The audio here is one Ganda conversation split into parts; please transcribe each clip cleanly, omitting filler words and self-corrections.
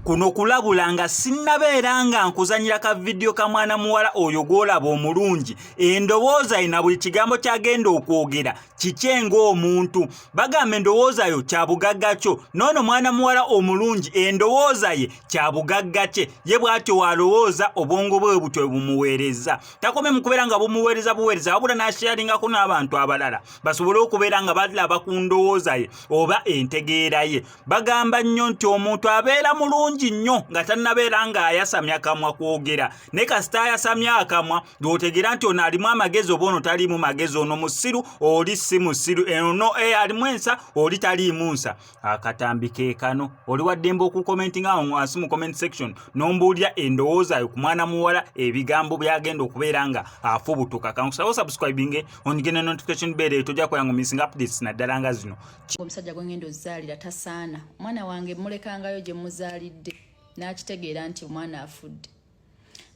kuno kulabula nga sinnabeera nga nkuzanyira ka video ka mwana muwala oyo gw'olaba omulungi endowooza ye na buli kigambo kyagenda okwogera kikyenga omuntu bagamba endowooza yo kya bugagga kyo noono mwana muwala omulungi endowooza ye kya bugagga kye ye bw'atyo walowooza obwongo bwe butyo bumuweereza takome mu kubeera nga bumuweereza wabula n'asharingako n'abantu abalala basobole okubeera nga balaba ku ndowooza ye oba entegeera ye bagamba nnyo nti omuntu abeera mulungi nnyo nga tannabeera nga ayasamya akamwa kwogera ne kasita ayasamya akamwa lw'otegeera nti ono alimu amagezi oba ono taliimu magezi ono musiru oli si musiru ono alimu ensa oli taliimu nsa akatambi ke kano oli waddembe okukomentinga awo wansi mu comment section n'ombuulira endowooza yo ku mwana muwala ebigambo byagenda okubeera nga afubutuka kankusaba subscribing onigene notification bell tojja kuyanga missing updates naddala nga zino omusajja gwe ngendo zaalira tasaana mwana wange mulekangayo gye muzaalidde n'akitegeera nti omwana afudde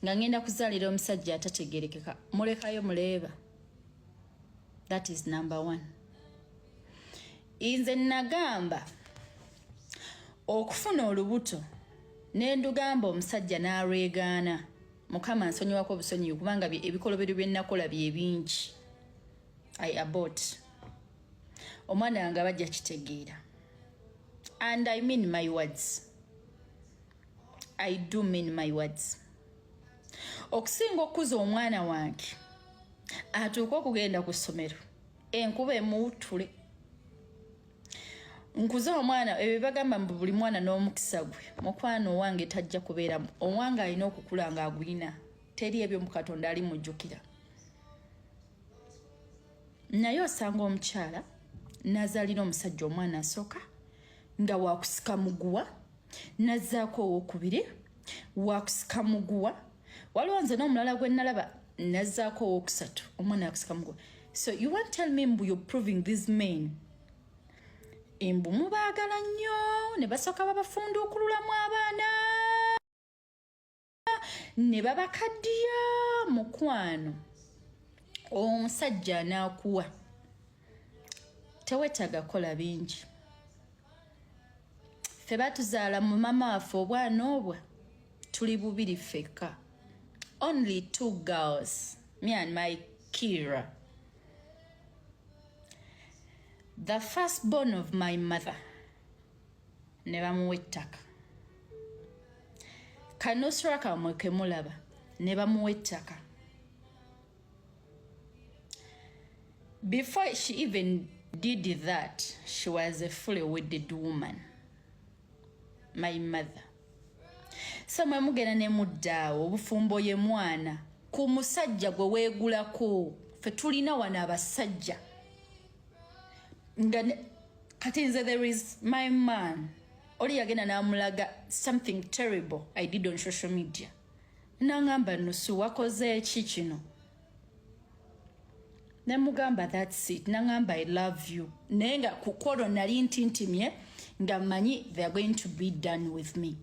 nga ngenda kuzaalira omusajja atategerekeka mulekayo muleeba. That is number one. Inze nagamba okufuna olubuto nendugamba omusajja n'alwegaana mukama nsonyiwako obusonyiyu kubanga ebikolobero bye nakola bye bingi. I abort. Omwana wange bajja kitegeera. And I mean my words. I do mean my words. Okusinga okuza omwana wange atuuka okugenda ku ssomero enkuba emuwutule nkuza omwana ebyo bagamba mbu buli mwana n'omukisa gwe mukwano wange tajja kubeeramu owange alina okukula nga agwina teri ebyo mu Katonda ali mujjukira naye osanga omukyala nazaalira omusajja omwana asooka nga wakusika muguwa nazzaako owokubiri wakusika muguwa waliwo nze n'omulala gwe nalaba nazzaako owokusatu omwana yakusika muguwa. So you want to tell me mbu you're proving these men embu mubaagala nnyo ne basooka babafunduukululamu abaana ne babakaddiya mukwano omusajja anaakuwa tewetaaga kola bingi ffe batuzaala mu mama waffe obwana obwa tuli bubiri ffekka only 2 girls me and my Kira. The firstborn of my mother ne bamuwa ettaka kanosura kamwe ke mulaba ne bamuwa ettaka. Before she even did that, she was a fully wedded woman, my mother. Samwe mugenda ne muddaawo obufumbo ye mwana ku musajja gwe weegulako ffe tulina wano abasajja kati nze there is my man oli yagenda n'amulaga something terrible I did on social media n'angamba nusu wakoze eki kino ne mugamba that's it n'angamba I love you naye nga ku kolo nali ntintimye nga manyi they are going to be done with me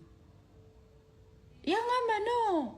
yangamba no